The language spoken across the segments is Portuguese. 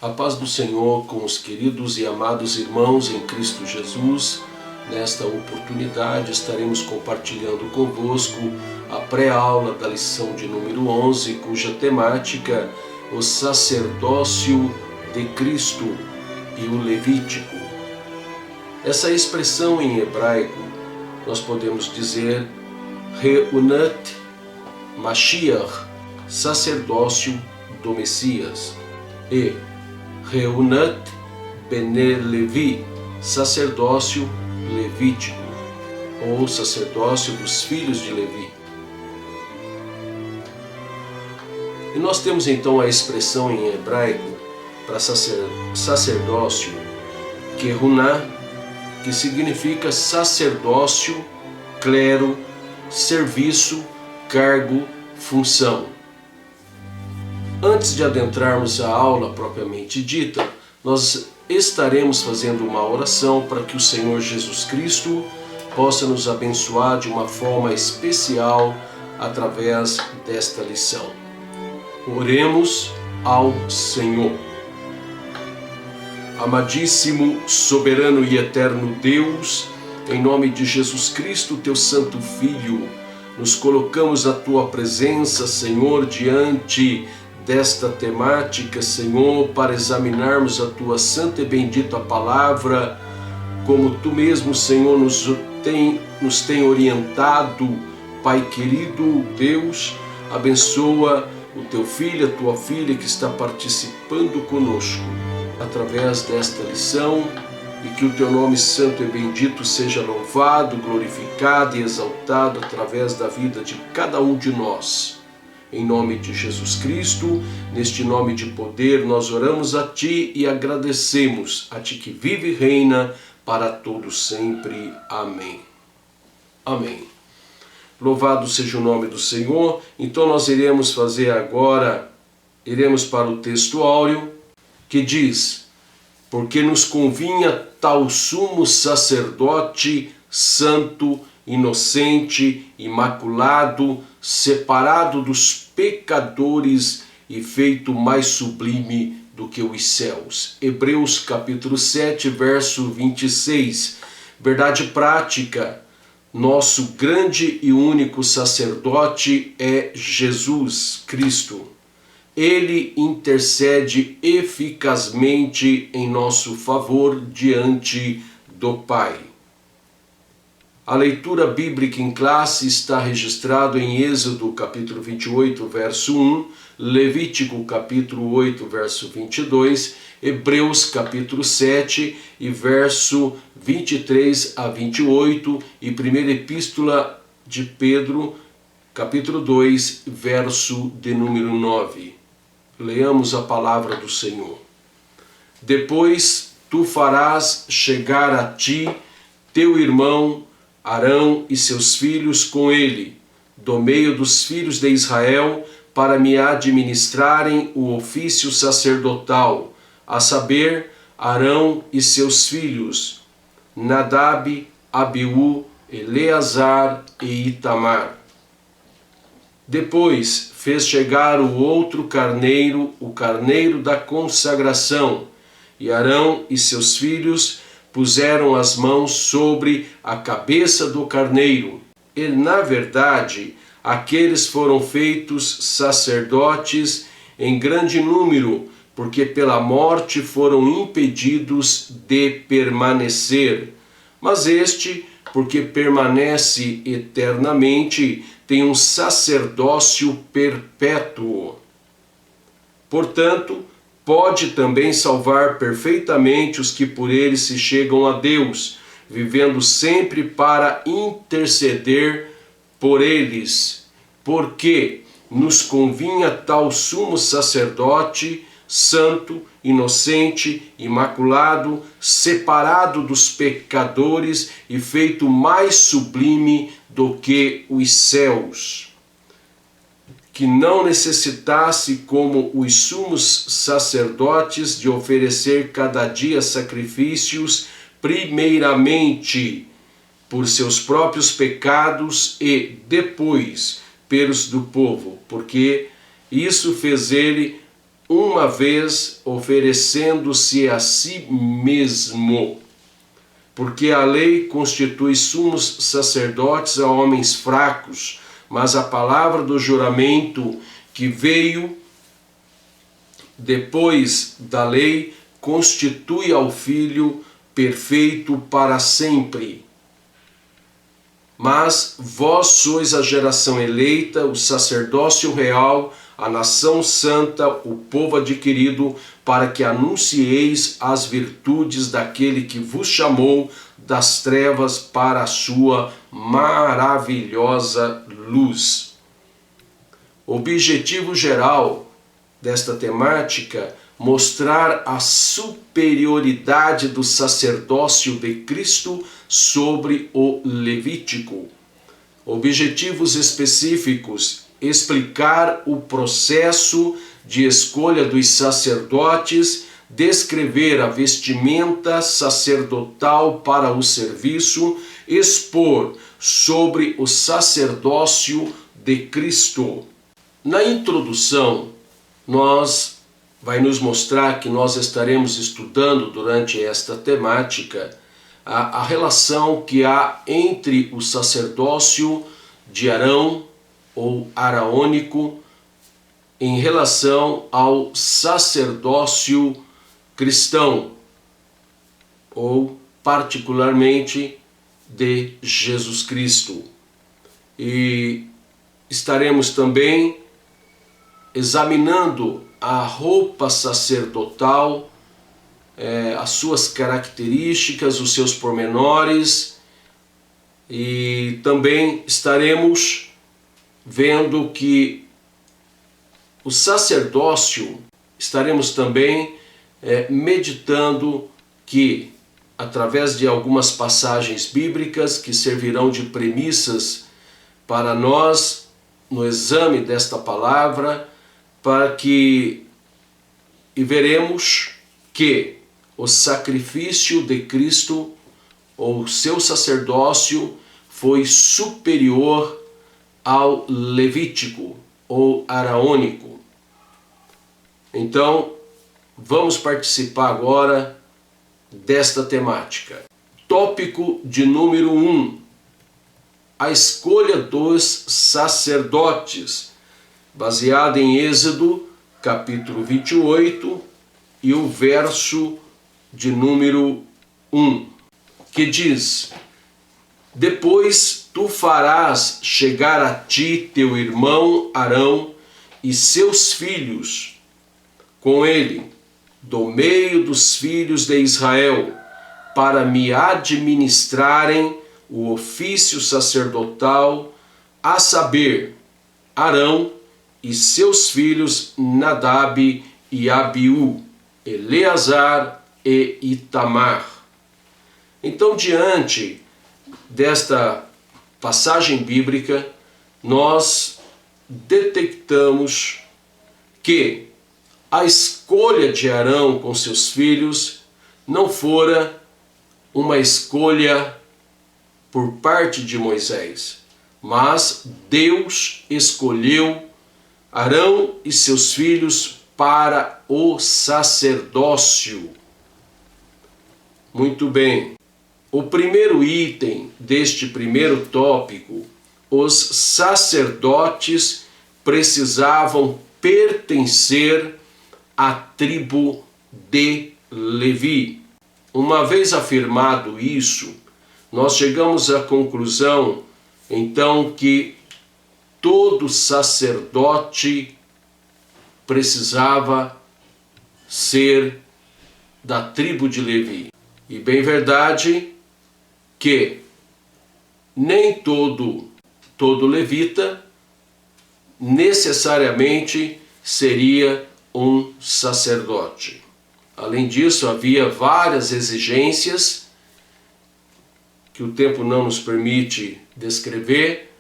A paz do Senhor com os queridos e amados irmãos em Cristo Jesus. Nesta oportunidade estaremos compartilhando convosco a pré-aula da lição de número 11, cuja temática é o sacerdócio de Cristo e o Levítico. Essa expressão em hebraico nós podemos dizer Reunat Mashiach, sacerdócio do Messias, e Reunat Bene Levi, sacerdócio levítico, ou sacerdócio dos filhos de Levi. E nós temos então a expressão em hebraico para sacerdócio, Kehuná, que significa sacerdócio, clero, serviço, cargo, função. Antes de adentrarmos a aula propriamente dita, nós estaremos fazendo uma oração para que o Senhor Jesus Cristo possa nos abençoar de uma forma especial através desta lição. Oremos ao Senhor. Amadíssimo, soberano e eterno Deus, em nome de Jesus Cristo, teu santo Filho, nos colocamos à tua presença, Senhor, diante desta temática, Senhor, para examinarmos a tua santa e bendita palavra, como tu mesmo, Senhor, nos tem orientado. Pai querido Deus, abençoa o teu filho, a tua filha que está participando conosco através desta lição, e que o teu nome santo e bendito seja louvado, glorificado e exaltado através da vida de cada um de nós. Em nome de Jesus Cristo, neste nome de poder, nós oramos a Ti e agradecemos a Ti que vive e reina para todos sempre. Amém. Amém. Louvado seja o nome do Senhor. Então nós iremos para o texto áureo, que diz: porque nos convinha tal sumo sacerdote, santo, inocente, imaculado, separado dos pecadores e feito mais sublime do que os céus. Hebreus capítulo 7, verso 26. Verdade prática: nosso grande e único sacerdote é Jesus Cristo. Ele intercede eficazmente em nosso favor diante do Pai. A leitura bíblica em classe está registrado em Êxodo capítulo 28, verso 1, Levítico capítulo 8, verso 22, Hebreus capítulo 7 e verso 23 a 28 e primeira epístola de Pedro capítulo 2, verso de número 9. Leamos a palavra do Senhor. Depois tu farás chegar a ti teu irmão Arão e seus filhos com ele, do meio dos filhos de Israel, para me administrarem o ofício sacerdotal, a saber, Arão e seus filhos, Nadab, Abiú, Eleazar e Itamar. Depois fez chegar o outro carneiro, o carneiro da consagração, e Arão e seus filhos puseram as mãos sobre a cabeça do carneiro. E, na verdade, aqueles foram feitos sacerdotes em grande número, porque pela morte foram impedidos de permanecer. Mas este, porque permanece eternamente, tem um sacerdócio perpétuo. Portanto, pode também salvar perfeitamente os que por ele se chegam a Deus, vivendo sempre para interceder por eles. Porque nos convinha tal sumo sacerdote, santo, inocente, imaculado, separado dos pecadores e feito mais sublime do que os céus, que não necessitasse, como os sumos sacerdotes, de oferecer cada dia sacrifícios, primeiramente por seus próprios pecados e depois pelos do povo, porque isso fez ele uma vez oferecendo-se a si mesmo. Porque a lei constitui sumos sacerdotes a homens fracos, mas a palavra do juramento que veio depois da lei constitui ao Filho perfeito para sempre. Mas vós sois a geração eleita, o sacerdócio real, a nação santa, o povo adquirido, para que anuncieis as virtudes daquele que vos chamou das trevas para a sua maravilhosa luz. Objetivo geral desta temática: mostrar a superioridade do sacerdócio de Cristo sobre o Levítico. Objetivos específicos: explicar o processo de escolha dos sacerdotes, descrever a vestimenta sacerdotal para o serviço, expor sobre o sacerdócio de Cristo. Na introdução, vai nos mostrar que nós estaremos estudando durante esta temática a relação que há entre o sacerdócio de Arão ou araônico em relação ao sacerdócio cristão, ou particularmente de Jesus Cristo. E estaremos também examinando a roupa sacerdotal, as suas características, os seus pormenores, e também estaremos vendo que o sacerdócio, estaremos também meditando que, através de algumas passagens bíblicas que servirão de premissas para nós no exame desta palavra, e veremos que o sacrifício de Cristo, ou seu sacerdócio, foi superior ao levítico ou araônico. Então, vamos participar agora desta temática. Tópico de número 1. A escolha dos sacerdotes, baseado em Êxodo, capítulo 28, e o verso de número 1, que diz: Depois tu farás chegar a ti teu irmão Arão e seus filhos com ele, do meio dos filhos de Israel, para me administrarem o ofício sacerdotal, a saber, Arão e seus filhos Nadab e Abiú, Eleazar e Itamar. Então, diante desta passagem bíblica, nós detectamos que a escolha de Arão com seus filhos não fora uma escolha por parte de Moisés, mas Deus escolheu Arão e seus filhos para o sacerdócio. Muito bem. O primeiro item deste primeiro tópico: os sacerdotes precisavam pertencer à tribo de Levi. Uma vez afirmado isso, nós chegamos à conclusão, então, que todo sacerdote precisava ser da tribo de Levi. E bem verdade que nem todo levita necessariamente seria um sacerdote. Além disso, havia várias exigências que o tempo não nos permite descrever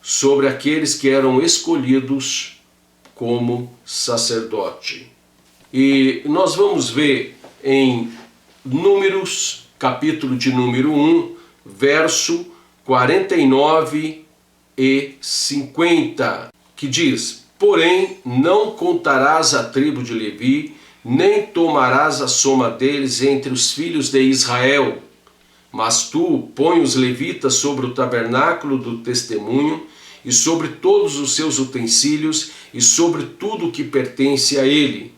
sobre aqueles que eram escolhidos como sacerdote. E nós vamos ver em Números, capítulo de número 1, verso 49 e 50, que diz: Porém, não contarás a tribo de Levi, nem tomarás a soma deles entre os filhos de Israel. Mas tu põe os levitas sobre o tabernáculo do testemunho, e sobre todos os seus utensílios, e sobre tudo que pertence a ele.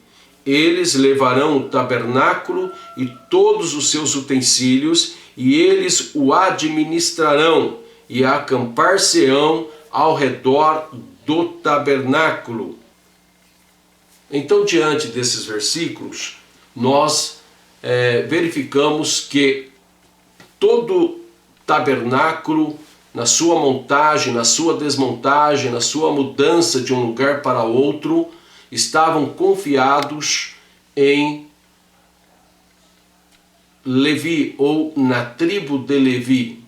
Eles levarão o tabernáculo e todos os seus utensílios, e eles o administrarão, e acampar-se-ão ao redor do tabernáculo. Então, diante desses versículos, nós verificamos que todo tabernáculo, na sua montagem, na sua desmontagem, na sua mudança de um lugar para outro, estavam confiados em Levi, ou na tribo de Levi.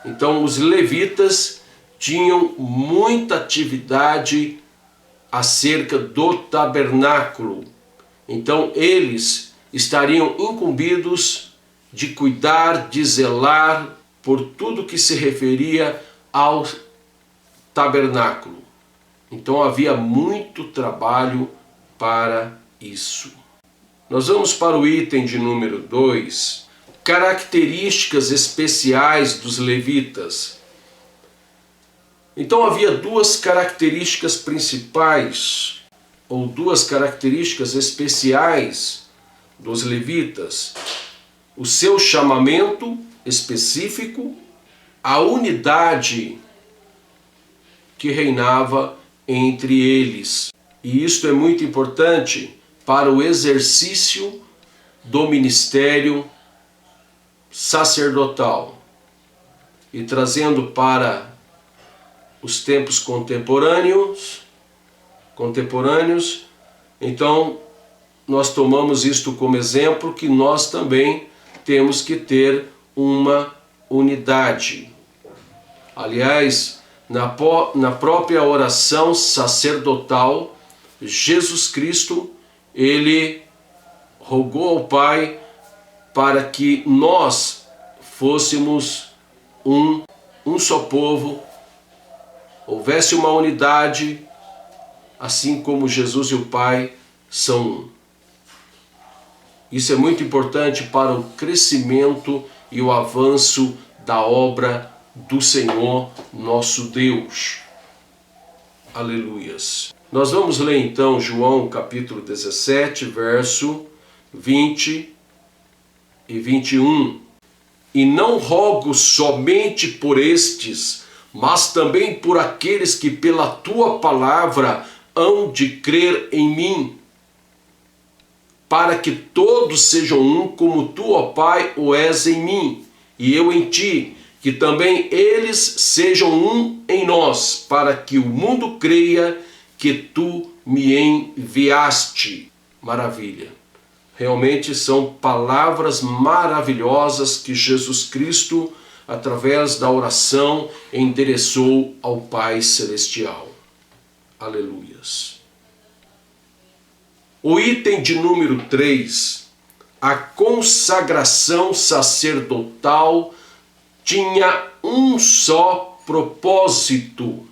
Então, os levitas tinham muita atividade acerca do tabernáculo. Então, eles estariam incumbidos de cuidar, de zelar por tudo que se referia ao tabernáculo. Então havia muito trabalho para isso. Nós vamos para o item de número 2, características especiais dos levitas. Então havia duas características principais, ou duas características especiais dos levitas: o seu chamamento específico, a unidade que reinava entre eles. E isto é muito importante para o exercício do ministério sacerdotal. E trazendo para os tempos contemporâneos, então nós tomamos isto como exemplo, que nós também temos que ter uma unidade. Aliás, na própria oração sacerdotal, Jesus Cristo, ele rogou ao Pai para que nós fôssemos um só povo, houvesse uma unidade, assim como Jesus e o Pai são um. Isso é muito importante para o crescimento e o avanço da obra do Senhor nosso Deus. Aleluias. Nós vamos ler então João capítulo 17, verso 20 e 21. E não rogo somente por estes, mas também por aqueles que pela tua palavra hão de crer em mim, para que todos sejam um, como tu, ó Pai, o és em mim, e eu em ti, que também eles sejam um em nós, para que o mundo creia que tu me enviaste. Maravilha. Realmente são palavras maravilhosas que Jesus Cristo, através da oração, endereçou ao Pai Celestial. Aleluias. O item de número 3, a consagração sacerdotal tinha um só propósito.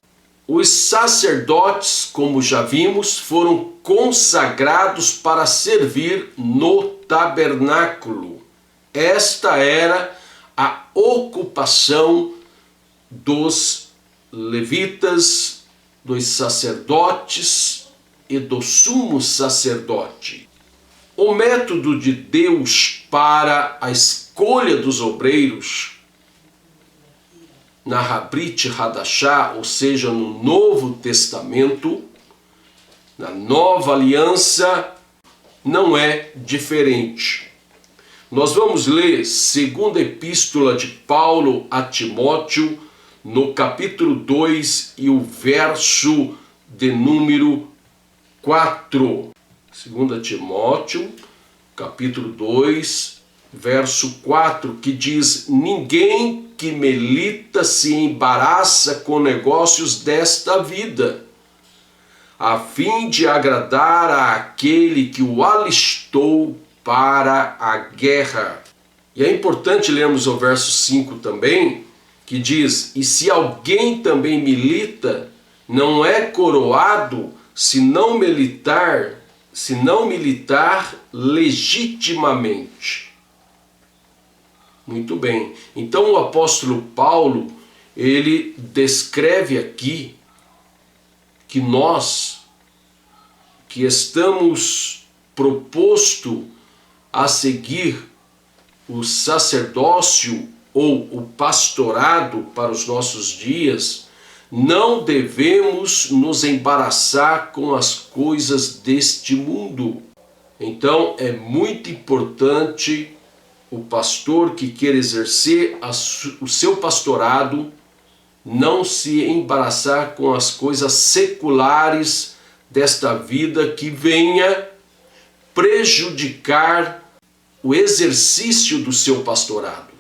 Os sacerdotes, como já vimos, foram consagrados para servir no tabernáculo. Esta era a ocupação dos levitas, dos sacerdotes e do sumo sacerdote. O método de Deus para a escolha dos obreiros na Habrit Hadashah, ou seja, no Novo Testamento, na Nova Aliança, não é diferente. Nós vamos ler segunda epístola de Paulo a Timóteo, no capítulo 2 e o verso de número 4. 2 Timóteo, capítulo 2, verso 4, que diz: ninguém que milita se embaraça com negócios desta vida, a fim de agradar àquele que o alistou para a guerra. E é importante lermos o verso 5 também, que diz: e se alguém também milita, não é coroado se não militar legitimamente. Muito bem. Então o apóstolo Paulo, ele descreve aqui que nós, que estamos proposto a seguir o sacerdócio ou o pastorado para os nossos dias, não devemos nos embaraçar com as coisas deste mundo. Então é muito importante o pastor que quer exercer o seu pastorado não se embaraçar com as coisas seculares desta vida que venha prejudicar o exercício do seu pastorado.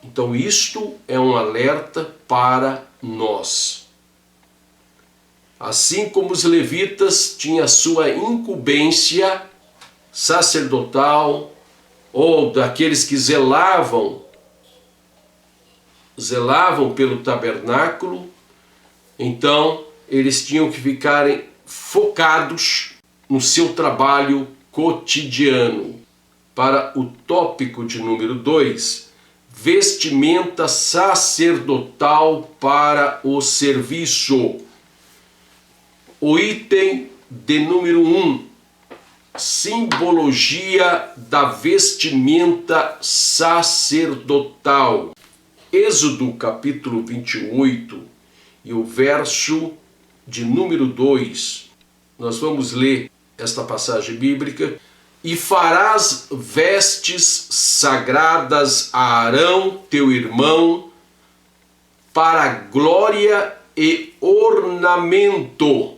Então isto é um alerta para nós. Assim como os levitas tinham sua incumbência sacerdotal, ou daqueles que zelavam pelo tabernáculo, então eles tinham que ficarem focados no seu trabalho cotidiano. Para o tópico de número 2, vestimenta sacerdotal para o serviço. O item de número 1, simbologia da vestimenta sacerdotal. Êxodo capítulo 28 e o verso de número 2. Nós vamos ler esta passagem bíblica. E farás vestes sagradas a Arão, teu irmão, para glória e ornamento.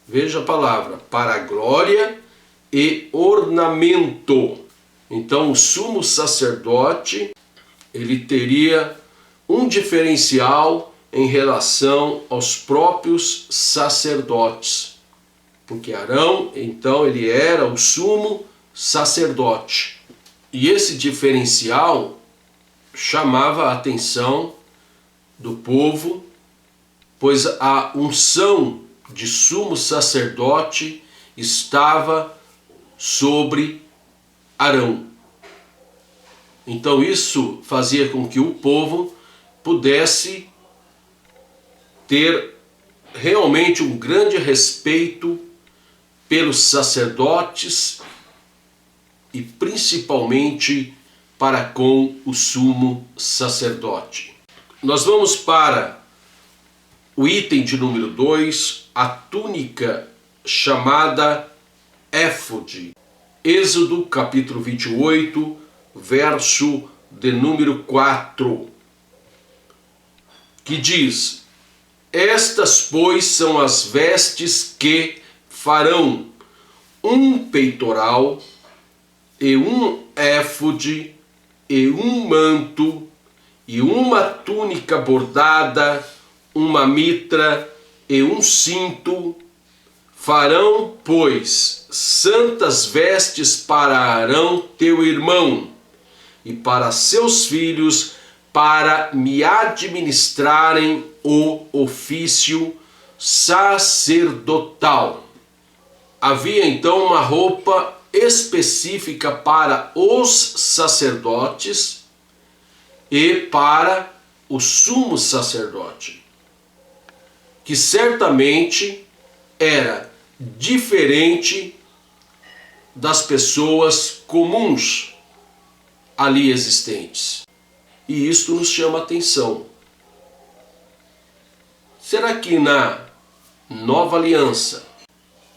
Veja a palavra, para glória e ornamento. Então o sumo sacerdote, ele teria um diferencial em relação aos próprios sacerdotes. Porque Arão, então, ele era o sumo sacerdote. E esse diferencial chamava a atenção do povo, pois a unção de sumo sacerdote estava sobre Arão. Então isso fazia com que o povo pudesse ter realmente um grande respeito pelos sacerdotes e principalmente para com o sumo sacerdote. Nós vamos para o item de número 2, a túnica chamada éfode. Êxodo capítulo 28, verso de número 4, que diz: estas, pois, são as vestes que farão um peitoral e um éfode e um manto e uma túnica bordada, uma mitra e um cinto. Farão, pois, santas vestes para Arão, teu irmão, e para seus filhos, para me administrarem o ofício sacerdotal. Havia então uma roupa específica para os sacerdotes e para o sumo sacerdote, que certamente era diferente das pessoas comuns ali existentes. E isto nos chama a atenção. Será que na nova aliança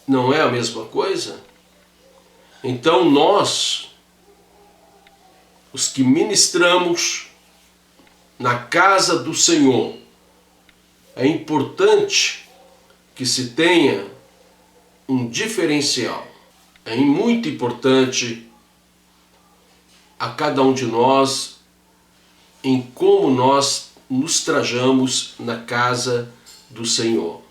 não é a mesma coisa? Então nós, os que ministramos na casa do Senhor, é importante que se tenha um diferencial. É muito importante a cada um de nós em como nós nos trajamos na casa do Senhor.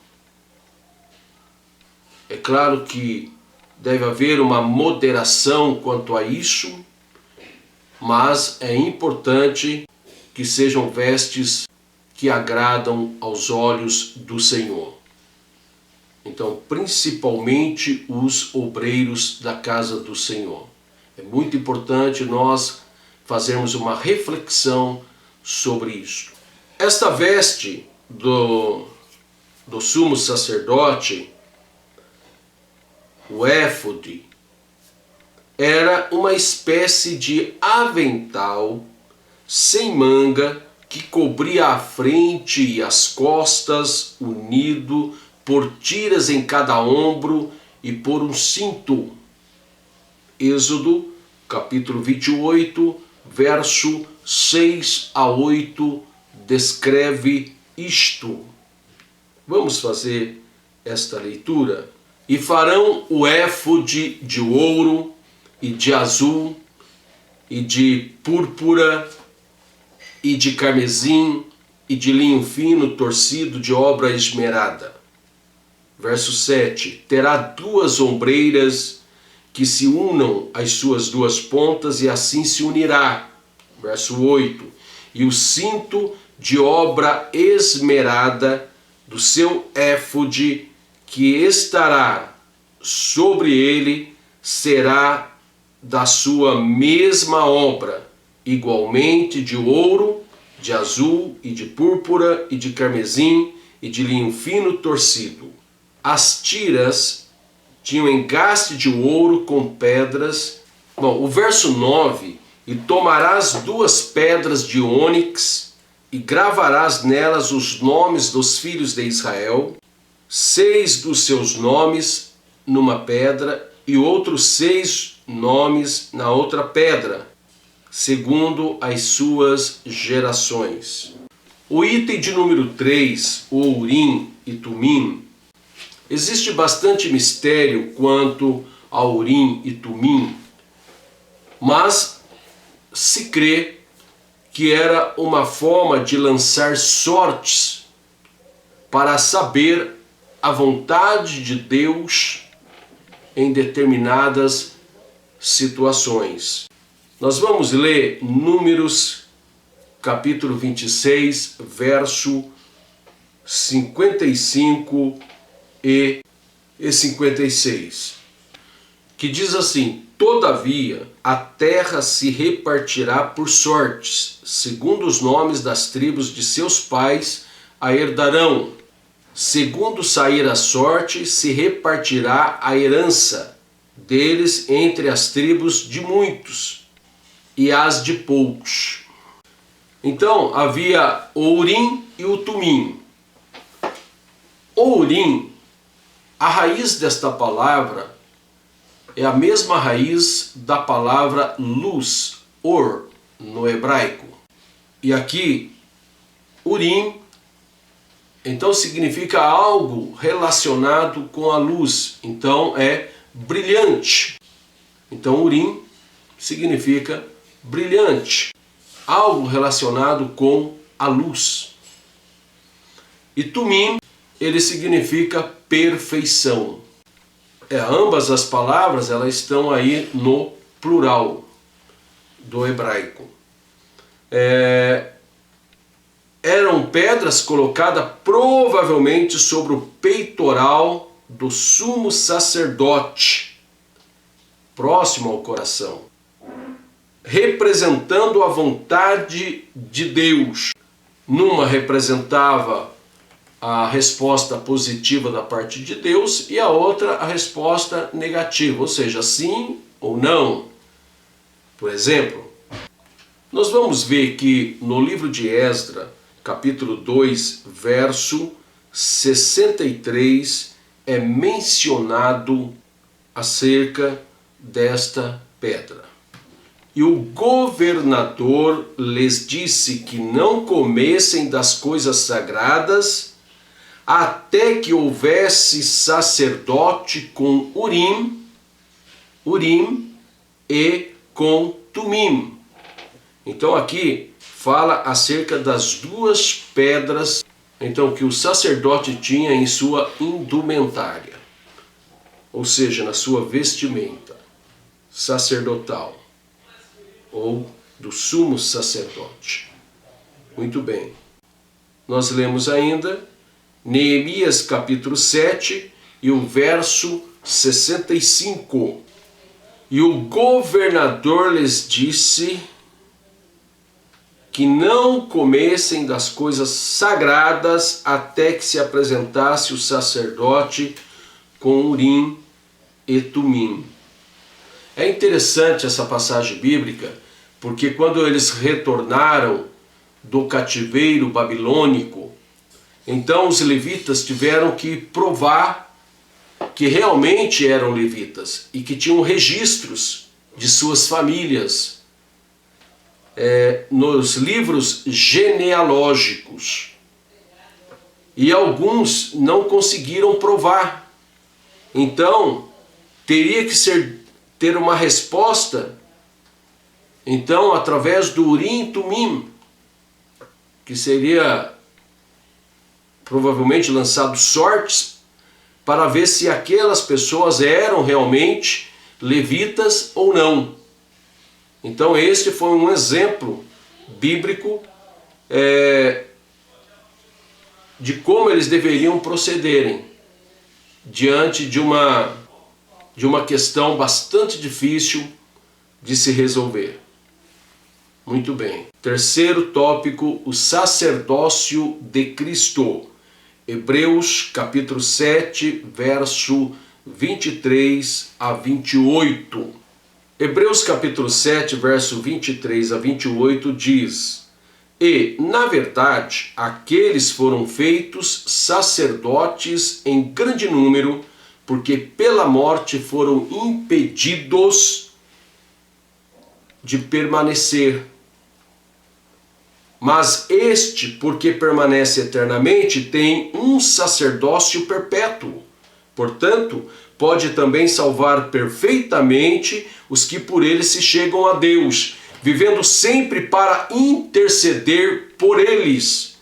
É claro que deve haver uma moderação quanto a isso, mas é importante que sejam vestes que agradam aos olhos do Senhor. Então, principalmente os obreiros da casa do Senhor. É muito importante nós fazermos uma reflexão sobre isso. Esta veste do sumo sacerdote, o éfode, era uma espécie de avental sem manga que cobria a frente e as costas, unido por tiras em cada ombro e por um cinto. Êxodo, capítulo 28, verso 6 a 8, descreve isto. Vamos fazer esta leitura. E farão o éfode de ouro e de azul e de púrpura e de carmesim e de linho fino torcido de obra esmerada. Verso 7. Terá 2 ombreiras que se unam às suas 2 pontas e assim se unirá. Verso 8. E o cinto de obra esmerada do seu éfode que estará sobre ele será da sua mesma obra, igualmente de ouro, de azul e de púrpura e de carmesim e de linho fino torcido. As tiras tinham engaste de ouro com pedras. Bom, o verso 9, e tomarás 2 pedras de ônix e gravarás nelas os nomes dos filhos de Israel, 6 dos seus nomes numa pedra e outros 6 nomes na outra pedra, segundo as suas gerações. O item de número 3, o Urim e Tumim, existe bastante mistério quanto a Urim e Tumim, mas se crê que era uma forma de lançar sortes para saber a vontade de Deus em determinadas situações. Nós vamos ler Números, capítulo 26, verso 55 e 56, que diz assim: Todavia a terra se repartirá por sortes, segundo os nomes das tribos de seus pais a herdarão. Segundo sair a sorte, se repartirá a herança deles entre as tribos de muitos e as de poucos. Então havia o Urim e o Tumim. O Urim, a raiz desta palavra é a mesma raiz da palavra luz, or, no hebraico. E aqui, Urim, então significa algo relacionado com a luz. Então é brilhante. Então Urim significa brilhante, algo relacionado com a luz. E Tumim, ele significa perfeição. Ambas as palavras elas estão aí no plural do hebraico. Eram pedras colocadas provavelmente sobre o peitoral do sumo sacerdote, próximo ao coração, representando a vontade de Deus. Numa representava a resposta positiva da parte de Deus e a outra a resposta negativa, ou seja, sim ou não. Por exemplo, nós vamos ver que no livro de Esdras, capítulo 2, verso 63, é mencionado acerca desta pedra. E o governador lhes disse que não comessem das coisas sagradas até que houvesse sacerdote com Urim e com Tumim. Então aqui fala acerca das 2 pedras então que o sacerdote tinha em sua indumentária, ou seja, na sua vestimenta sacerdotal ou do sumo sacerdote. Muito bem. nós lemos ainda Neemias capítulo 7 e o verso 65. E o governador lhes disse que não comessem das coisas sagradas até que se apresentasse o sacerdote com Urim e Tumim. É interessante essa passagem bíblica, porque quando eles retornaram do cativeiro babilônico, então os levitas tiveram que provar que realmente eram levitas e que tinham registros de suas famílias nos livros genealógicos. E alguns não conseguiram provar. Então, teria que ter uma resposta, então, através do Urim e Tumim, que seria provavelmente lançado sortes para ver se aquelas pessoas eram realmente levitas ou não. Então este foi um exemplo bíblico de como eles deveriam procederem diante de uma questão bastante difícil de se resolver. Muito bem. Terceiro tópico, o sacerdócio de Cristo. Hebreus capítulo 7, verso 23 a 28. Hebreus capítulo 7, verso 23 a 28 diz: E, na verdade, aqueles foram feitos sacerdotes em grande número, porque pela morte foram impedidos de permanecer. Mas este, porque permanece eternamente, tem um sacerdócio perpétuo. Portanto, pode também salvar perfeitamente os que por ele se chegam a Deus, vivendo sempre para interceder por eles.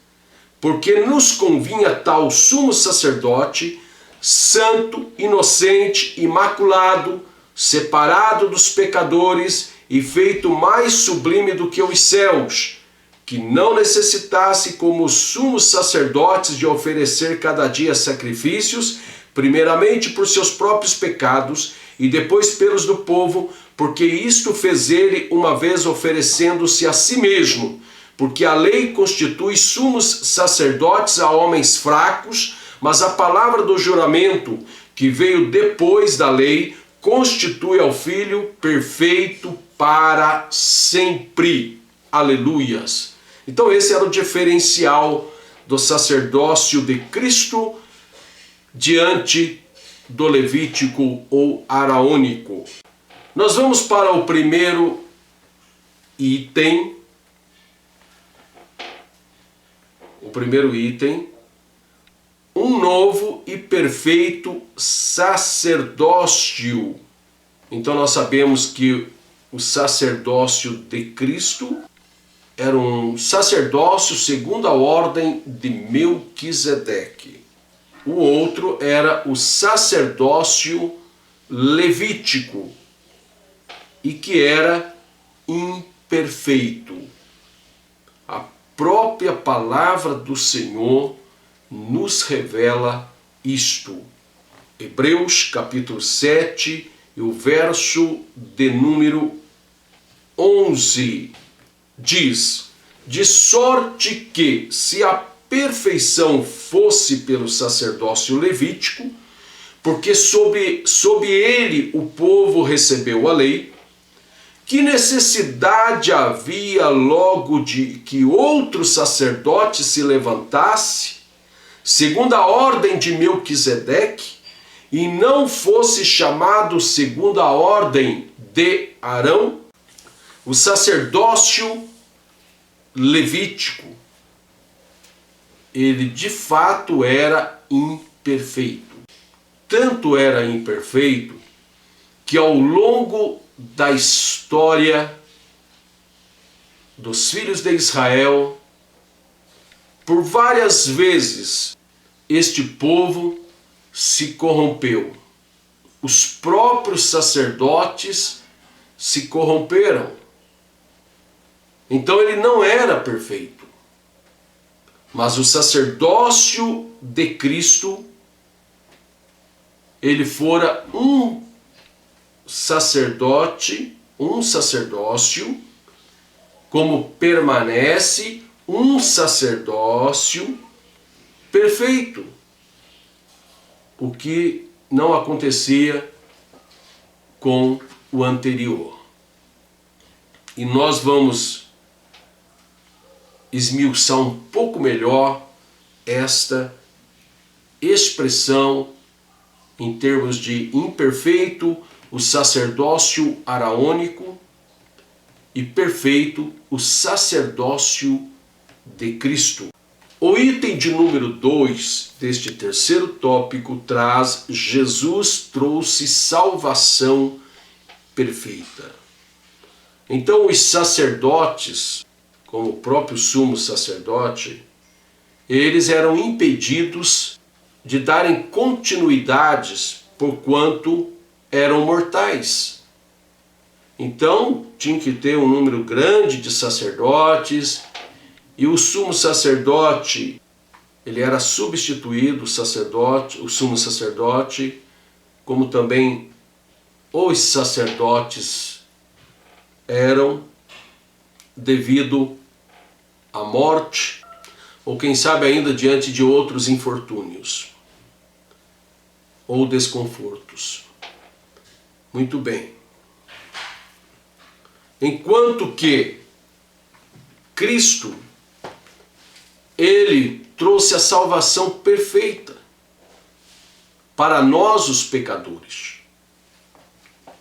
Porque nos convinha tal sumo sacerdote, santo, inocente, imaculado, separado dos pecadores e feito mais sublime do que os céus, que não necessitasse, como os sumos sacerdotes, de oferecer cada dia sacrifícios, primeiramente por seus próprios pecados e depois pelos do povo, porque isto fez ele uma vez oferecendo-se a si mesmo, porque a lei constitui sumos sacerdotes a homens fracos, mas a palavra do juramento, que veio depois da lei, constitui ao Filho perfeito para sempre. Aleluias! Então esse era o diferencial do sacerdócio de Cristo diante do levítico ou araônico. Nós vamos para o primeiro item. Um novo e perfeito sacerdócio. Então nós sabemos que o sacerdócio de Cristo era um sacerdócio segundo a ordem de Melquisedeque. O outro era o sacerdócio levítico, e que era imperfeito. A própria palavra do Senhor nos revela isto. Hebreus capítulo 7 e o verso de número 11 diz: de sorte que, se a perfeição fosse pelo sacerdócio levítico, porque sob ele o povo recebeu a lei, que necessidade havia logo de que outro sacerdote se levantasse, segundo a ordem de Melquisedeque, e não fosse chamado segundo a ordem de Arão? O sacerdócio levítico, ele de fato era imperfeito. Tanto era imperfeito que ao longo da história dos filhos de Israel, por várias vezes, este povo se corrompeu. Os próprios sacerdotes se corromperam. Então ele não era perfeito. Mas o sacerdócio de Cristo, ele fora um sacerdócio, como permanece um sacerdócio perfeito, o que não acontecia com o anterior. E nós vamos esmiuçar um pouco melhor esta expressão em termos de imperfeito, o sacerdócio araônico, e perfeito, o sacerdócio de Cristo. O item de número 2 deste terceiro tópico traz: Jesus trouxe salvação perfeita. Então, os sacerdotes, como o próprio sumo sacerdote, eles eram impedidos de darem continuidades porquanto eram mortais. Então, tinha que ter um número grande de sacerdotes, e o sumo sacerdote, ele era substituído, o sumo sacerdote, como também os sacerdotes eram, devido à morte, ou quem sabe ainda diante de outros infortúnios ou desconfortos. Muito bem. Enquanto que Cristo, ele trouxe a salvação perfeita para nós, os pecadores.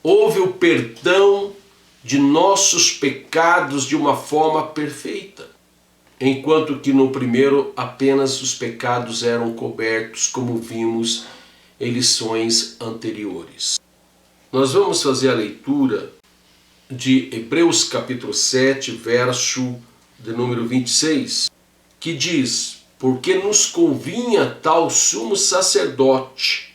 Houve o perdão de nossos pecados de uma forma perfeita, enquanto que no primeiro apenas os pecados eram cobertos, como vimos em lições anteriores. Nós vamos fazer a leitura de Hebreus capítulo 7, verso de número 26, que diz: porque nos convinha tal sumo sacerdote,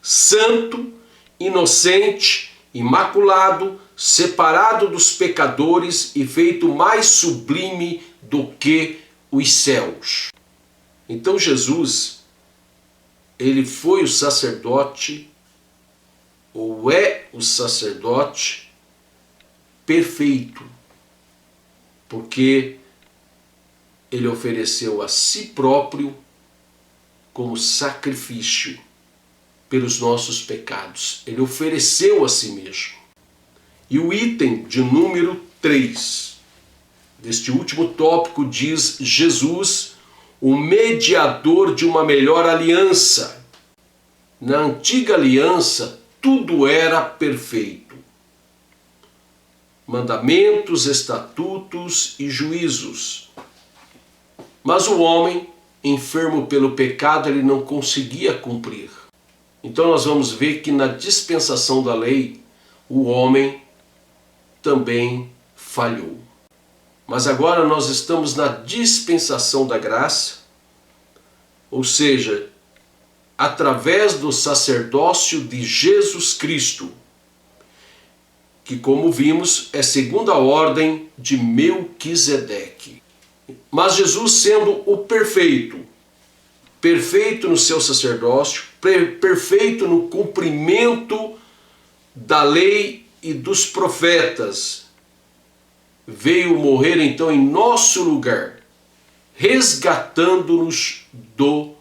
santo, inocente, imaculado, separado dos pecadores e feito mais sublime do que os céus. Então Jesus, ele foi o sacerdote, ou é o sacerdote perfeito, porque ele ofereceu a si próprio como sacrifício pelos nossos pecados. Ele ofereceu a si mesmo. E o item de número 3 deste último tópico diz: Jesus, o mediador de uma melhor aliança. Na antiga aliança, tudo era perfeito. Mandamentos, estatutos e juízos. Mas o homem, enfermo pelo pecado, ele não conseguia cumprir. Então nós vamos ver que na dispensação da lei, o homem também falhou. Mas agora nós estamos na dispensação da graça, ou seja, através do sacerdócio de Jesus Cristo, que, como vimos, é segundo a ordem de Melquisedeque. Mas Jesus, sendo o perfeito, perfeito no seu sacerdócio, perfeito no cumprimento da lei e dos profetas, veio morrer então em nosso lugar, resgatando-nos do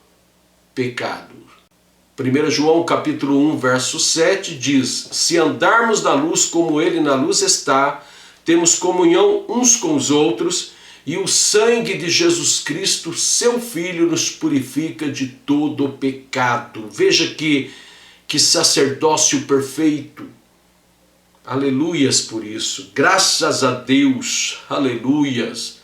pecado. 1 João capítulo 1, verso 7 diz: se andarmos na luz como ele na luz está, temos comunhão uns com os outros, e o sangue de Jesus Cristo, seu Filho, nos purifica de todo o pecado. Veja que sacerdócio perfeito. Aleluias por isso. Graças a Deus. Aleluias.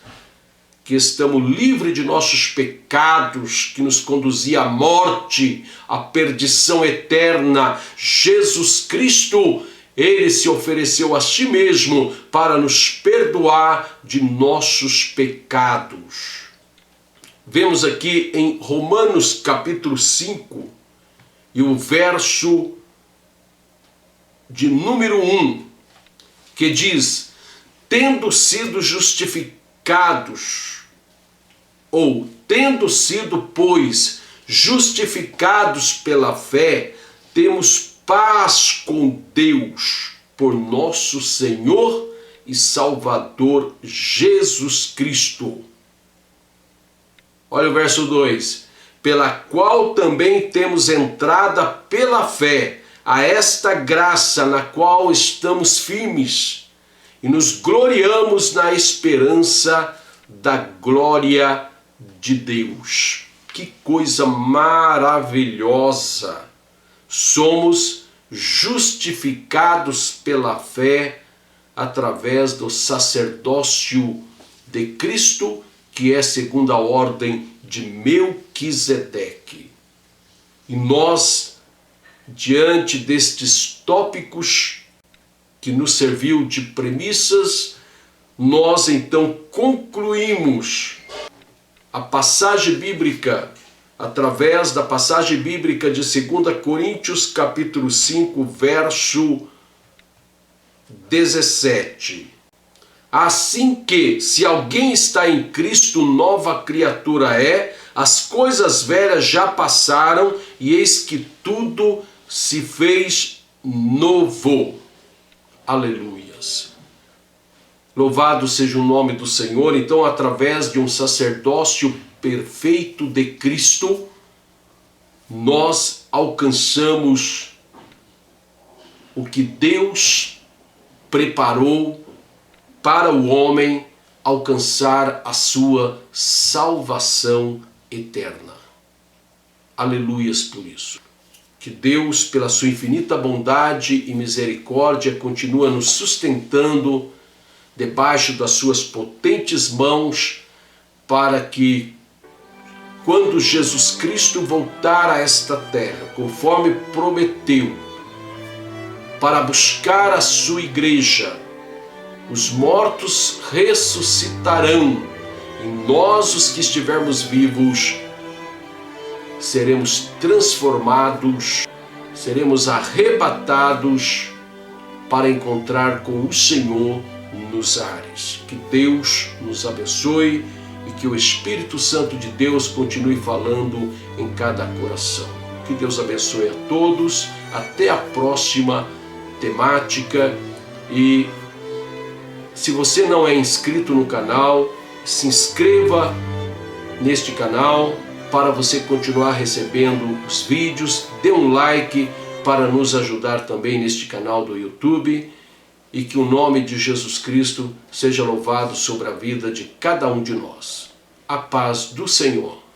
Que estamos livres de nossos pecados, que nos conduzia à morte, à perdição eterna. Jesus Cristo, ele se ofereceu a si mesmo para nos perdoar de nossos pecados. Vemos aqui em Romanos capítulo 5 e o verso de número 1, que diz: tendo sido justificados, ou Tendo sido, pois, justificados pela fé, temos paz com Deus, por nosso Senhor e Salvador Jesus Cristo. Olha o verso 2. Pela qual também temos entrada pela fé a esta graça na qual estamos firmes e nos gloriamos na esperança da glória de Deus. Que coisa maravilhosa! Somos justificados pela fé através do sacerdócio de Cristo, que é segundo a ordem de Melquisedeque. E nós, diante destes tópicos que nos serviu de premissas, nós então concluímos a passagem bíblica através da passagem bíblica de 2 Coríntios capítulo 5, verso 17. Assim que, se alguém está em Cristo, nova criatura é, as coisas velhas já passaram e eis que tudo se fez novo. Aleluias. Louvado seja o nome do Senhor. Então, através de um sacerdócio perfeito de Cristo, nós alcançamos o que Deus preparou para o homem alcançar a sua salvação eterna. Aleluias por isso. Que Deus, pela sua infinita bondade e misericórdia, continua nos sustentando debaixo das suas potentes mãos, para que, quando Jesus Cristo voltar a esta terra, conforme prometeu, para buscar a sua igreja, os mortos ressuscitarão, e nós, os que estivermos vivos, seremos transformados, seremos arrebatados para encontrar com o Senhor nos ares. Que Deus nos abençoe e que o Espírito Santo de Deus continue falando em cada coração. Que Deus abençoe a todos. Até a próxima temática. E se você não é inscrito no canal, se inscreva neste canal para você continuar recebendo os vídeos. Dê um like para nos ajudar também neste canal do YouTube. E que o nome de Jesus Cristo seja louvado sobre a vida de cada um de nós. A paz do Senhor.